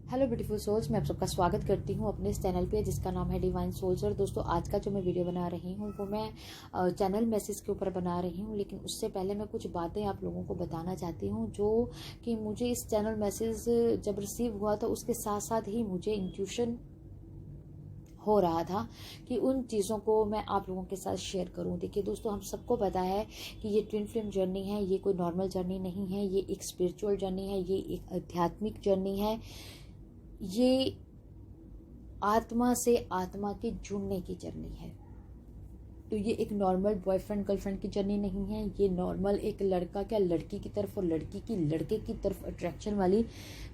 Hello beautiful souls, मैं आप सबका स्वागत करती हूँ अपने इस चैनल पे जिसका नाम है डिवाइन सोल्स। और दोस्तों, आज का जो मैं वीडियो बना रही हूँ वो मैं चैनल मैसेज के ऊपर बना रही हूँ, लेकिन उससे पहले मैं कुछ बातें आप लोगों को बताना चाहती हूँ जो कि मुझे इस चैनल मैसेज जब रिसीव हुआ था उसके साथ साथ ही मुझे इंट्यूशन हो रहा था कि उन चीज़ों को मैं आप लोगों के साथ शेयर करूं। देखिए दोस्तों, हम सबको पता है कि ये ट्विन फ्लेम जर्नी है, ये कोई नॉर्मल जर्नी नहीं है, ये एक स्पिरिचुअल जर्नी है, ये एक आध्यात्मिक जर्नी है, ये आत्मा से आत्मा के जुड़ने की जर्नी है। तो ये एक नॉर्मल बॉयफ्रेंड गर्लफ्रेंड की जर्नी नहीं है, ये नॉर्मल एक लड़का क्या लड़की की तरफ और लड़की की लड़के की तरफ अट्रैक्शन वाली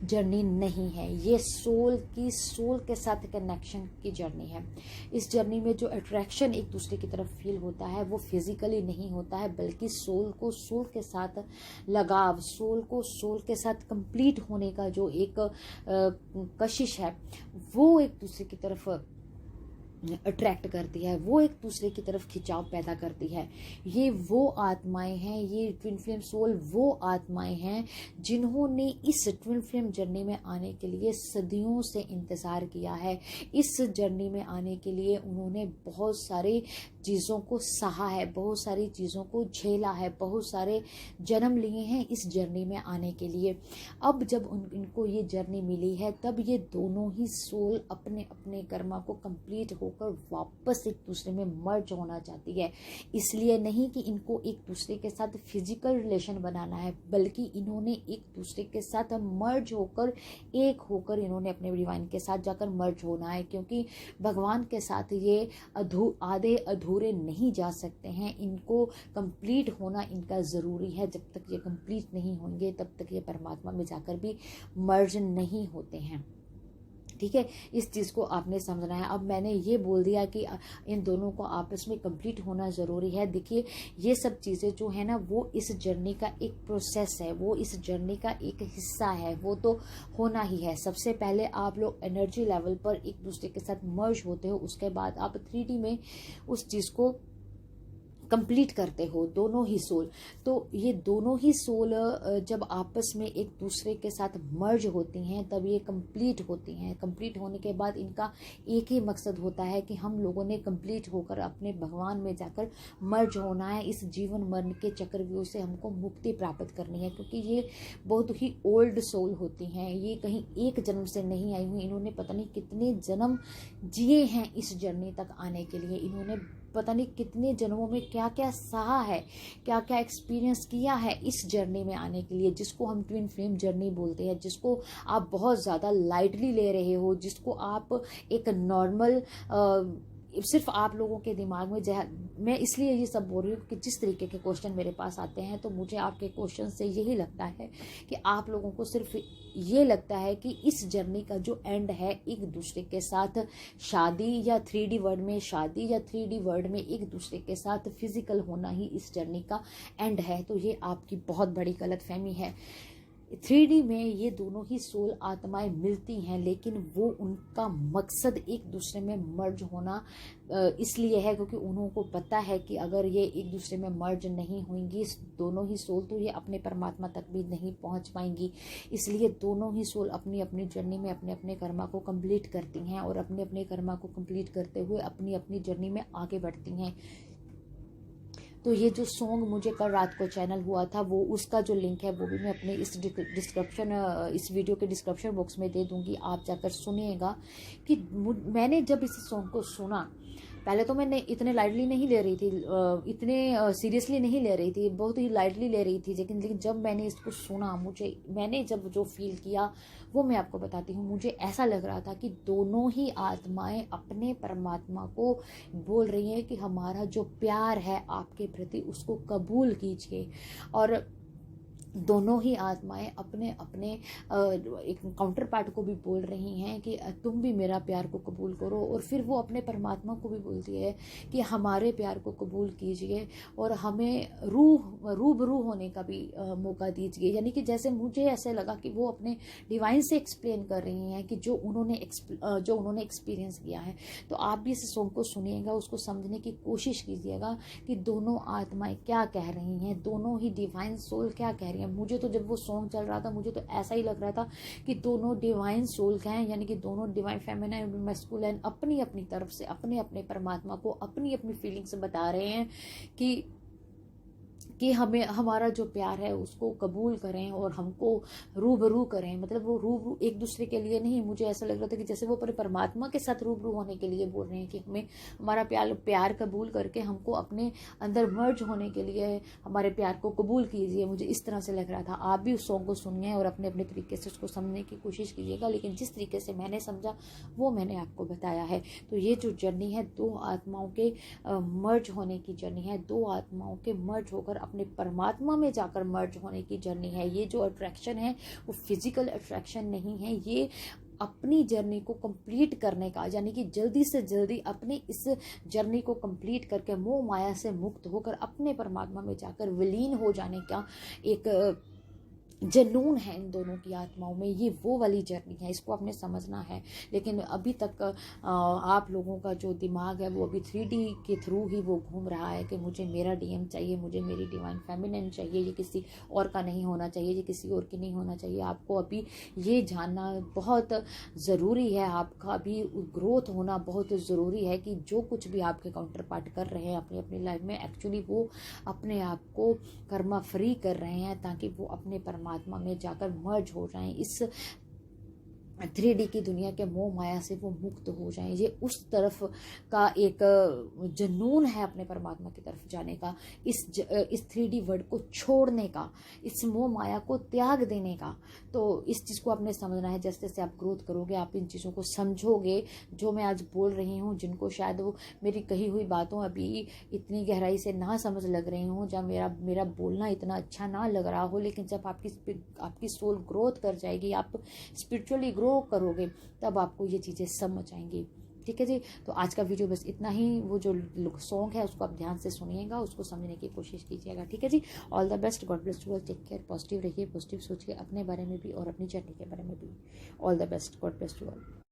जर्नी नहीं है। ये सोल के साथ कनेक्शन की जर्नी है। इस जर्नी में जो अट्रैक्शन एक दूसरे की तरफ फील होता है वो फिजिकली नहीं होता है, बल्कि सोल को सोल के साथ लगाव, सोल को सोल के साथ कंप्लीट होने का जो एक कशिश है वो एक दूसरे की तरफ अट्रैक्ट करती है, वो एक दूसरे की तरफ खिंचाव पैदा करती है। ये वो आत्माएं हैं, ये ट्विन फ्लेम सोल वो आत्माएं हैं जिन्होंने इस ट्विन फ्लेम जर्नी में आने के लिए सदियों से इंतज़ार किया है। इस जर्नी में आने के लिए उन्होंने बहुत सारी चीज़ों को सहा है, बहुत सारी चीज़ों को झेला है, बहुत सारे जन्म लिए हैं इस जर्नी में आने के लिए। अब जब इनको ये जर्नी मिली है तब ये दोनों ही सोल अपने अपने कर्मा को कंप्लीट होकर वापस एक दूसरे में मर्ज होना चाहती है। इसलिए नहीं कि इनको एक दूसरे के साथ फिजिकल रिलेशन बनाना है, बल्कि इन्होंने एक दूसरे के साथ मर्ज होकर, एक होकर इन्होंने अपने डिवाइन के साथ जाकर मर्ज होना है। क्योंकि भगवान के साथ ये आधे अधूरे नहीं जा सकते हैं, इनको कंप्लीट होना इनका ज़रूरी है। जब तक ये कंप्लीट नहीं होंगे तब तक ये परमात्मा में जाकर भी मर्ज नहीं होते हैं। ठीक है, इस चीज़ को आपने समझना है। अब मैंने ये बोल दिया कि इन दोनों को आपस में कंप्लीट होना ज़रूरी है। देखिए, ये सब चीज़ें जो है ना वो इस जर्नी का एक प्रोसेस है, वो इस जर्नी का एक हिस्सा है, वो तो होना ही है। सबसे पहले आप लोग एनर्जी लेवल पर एक दूसरे के साथ मर्ज होते हो, उसके बाद आप 3D में उस चीज़ को कंप्लीट करते हो, दोनों ही सोल। तो ये दोनों ही सोल जब आपस में एक दूसरे के साथ मर्ज होती हैं तब ये कंप्लीट होती हैं। कंप्लीट होने के बाद इनका एक ही मकसद होता है कि हम लोगों ने कंप्लीट होकर अपने भगवान में जाकर मर्ज होना है। इस जीवन मरण के चक्रव्यूह से हमको मुक्ति प्राप्त करनी है, क्योंकि ये बहुत ही ओल्ड सोल होती हैं। ये कहीं एक जन्म से नहीं आई हुई, इन्होंने पता नहीं कितने जन्म जिए हैं इस जर्नी तक आने के लिए। इन्होंने पता नहीं कितने जन्मों में क्या क्या सहा है, क्या क्या एक्सपीरियंस किया है इस जर्नी में आने के लिए, जिसको हम ट्विन फ्लेम जर्नी बोलते हैं, जिसको आप बहुत ज़्यादा लाइटली ले रहे हो, जिसको आप एक नॉर्मल सिर्फ आप लोगों के दिमाग में मैं इसलिए ये सब बोल रही हूँ कि जिस तरीके के क्वेश्चन मेरे पास आते हैं तो मुझे आपके क्वेश्चन से यही लगता है कि आप लोगों को सिर्फ ये लगता है कि इस जर्नी का जो एंड है एक दूसरे के साथ शादी, या 3D वर्ल्ड में शादी, या 3D वर्ल्ड में एक दूसरे के साथ फिजिकल होना ही इस जर्नी का एंड है। तो ये आपकी बहुत बड़ी गलतफहमी है। 3D में ये दोनों ही सोल आत्माएं मिलती हैं, लेकिन वो उनका मकसद एक दूसरे में मर्ज होना इसलिए है क्योंकि उनको पता है कि अगर ये एक दूसरे में मर्ज नहीं होंगी दोनों ही सोल, तो ये अपने परमात्मा तक भी नहीं पहुंच पाएंगी। इसलिए दोनों ही सोल अपनी अपनी जर्नी में अपने अपने कर्मा को कंप्लीट करती हैं और अपने अपने कर्मा को कंप्लीट करते हुए अपनी अपनी जर्नी में आगे बढ़ती हैं। तो ये जो सॉन्ग मुझे कल रात को चैनल हुआ था वो उसका जो लिंक है वो भी मैं अपने इस वीडियो के डिस्क्रिप्शन बॉक्स में दे दूंगी, आप जाकर सुनिएगा। कि मैंने जब इस सॉन्ग को सुना, पहले तो मैंने इतने लाइटली नहीं ले रही थी, इतने सीरियसली नहीं ले रही थी, बहुत ही लाइटली ले रही थी। लेकिन जब मैंने इसको सुना, मैंने जब जो फील किया वो मैं आपको बताती हूँ। मुझे ऐसा लग रहा था कि दोनों ही आत्माएं अपने परमात्मा को बोल रही हैं कि हमारा जो प्यार है आपके प्रति उसको कबूल कीजिए। और दोनों ही आत्माएं अपने अपने एक काउंटर पार्ट को भी बोल रही हैं कि तुम भी मेरा प्यार को कबूल करो। और फिर वो अपने परमात्मा को भी बोलती है कि हमारे प्यार को कबूल कीजिए और हमें रूबरू होने का भी मौका दीजिए। यानी कि जैसे मुझे ऐसे लगा कि वो अपने डिवाइन से एक्सप्लेन कर रही हैं कि जो उन्होंने एक्सपीरियंस किया है। तो आप भी इस सॉन्ग को सुनिएगा, उसको समझने की कोशिश कीजिएगा कि दोनों आत्माएं क्या कह रही हैं, दोनों ही डिवाइन सोल क्या कह रही हैं। हैं। मुझे तो जब वो सॉन्ग चल रहा था मुझे तो ऐसा ही लग रहा था कि दोनों डिवाइन सोल हैं, यानी कि दोनों डिवाइन फेमिनाइन मैस्कुलाइन अपनी अपनी तरफ से अपने अपने परमात्मा को अपनी अपनी फीलिंग्स बता रहे हैं कि हमें हमारा जो प्यार है उसको कबूल करें और हमको रूबरू करें। मतलब वो रूबरू एक दूसरे के लिए नहीं, मुझे ऐसा लग रहा था कि जैसे वो अपने परमात्मा के साथ रूबरू होने के लिए बोल रहे हैं कि हमें हमारा प्यार कबूल करके हमको अपने अंदर मर्ज होने के लिए हमारे प्यार को कबूल कीजिए। मुझे इस तरह से लग रहा था। आप भी उस सॉन्ग को सुनिए और अपने अपने तरीके से उसको समझने की कोशिश कीजिएगा, लेकिन जिस तरीके से मैंने समझा वो मैंने आपको बताया है। तो ये जो जर्नी है दो आत्माओं के मर्ज होने की जर्नी है, दो आत्माओं के मर्ज होकर अपने परमात्मा में जाकर मर्ज होने की जर्नी है। ये जो अट्रैक्शन है वो फिजिकल अट्रैक्शन नहीं है, ये अपनी जर्नी को कंप्लीट करने का, यानी कि जल्दी से जल्दी अपनी इस जर्नी को कंप्लीट करके मोह माया से मुक्त होकर अपने परमात्मा में जाकर विलीन हो जाने का एक जनून है इन दोनों की आत्माओं में। ये वो वाली जर्नी है, इसको आपने समझना है। लेकिन अभी तक आप लोगों का जो दिमाग है वो अभी 3D के थ्रू ही वो घूम रहा है कि मुझे मेरा डीएम चाहिए, मुझे मेरी डिवाइन फेमिनिन चाहिए, ये किसी और का नहीं होना चाहिए, ये किसी और की नहीं होना चाहिए। आपको अभी ये जानना बहुत ज़रूरी है, आपका अभी ग्रोथ होना बहुत ज़रूरी है कि जो कुछ भी आपके काउंटर पार्ट कर रहे हैं अपनी अपनी लाइफ में, एक्चुअली वो अपने आप को कर्मा फ्री कर रहे हैं ताकि वो अपने परमात्मा में जाकर मर्ज हो जाएं, इस 3D की दुनिया के मोह माया से वो मुक्त हो जाएं। ये उस तरफ का एक जुनून है अपने परमात्मा की तरफ जाने का, इस 3D वर्ल्ड को छोड़ने का, इस मोह माया को त्याग देने का। तो इस चीज़ को आपने समझना है। जैसे जैसे आप ग्रोथ करोगे आप इन चीज़ों को समझोगे जो मैं आज बोल रही हूँ, जिनको शायद वो मेरी कही हुई बातों अभी इतनी गहराई से ना समझ लग रही हूँ, जब मेरा बोलना इतना अच्छा ना लग रहा हो, लेकिन जब आपकी सोल ग्रोथ कर जाएगी, आप स्पिरिचुअली ग्रो करोगे, तब आपको ये चीज़ें समझ आएंगी। ठीक है जी। तो आज का वीडियो बस इतना ही। वो जो सॉन्ग है उसको आप ध्यान से सुनिएगा, उसको समझने की कोशिश कीजिएगा। ठीक है जी। All the best, god bless you all, take care, positive रहिए, पॉजिटिव सोचिए अपने बारे में भी और अपनी जर्नी के बारे में भी। All the best, god bless you all.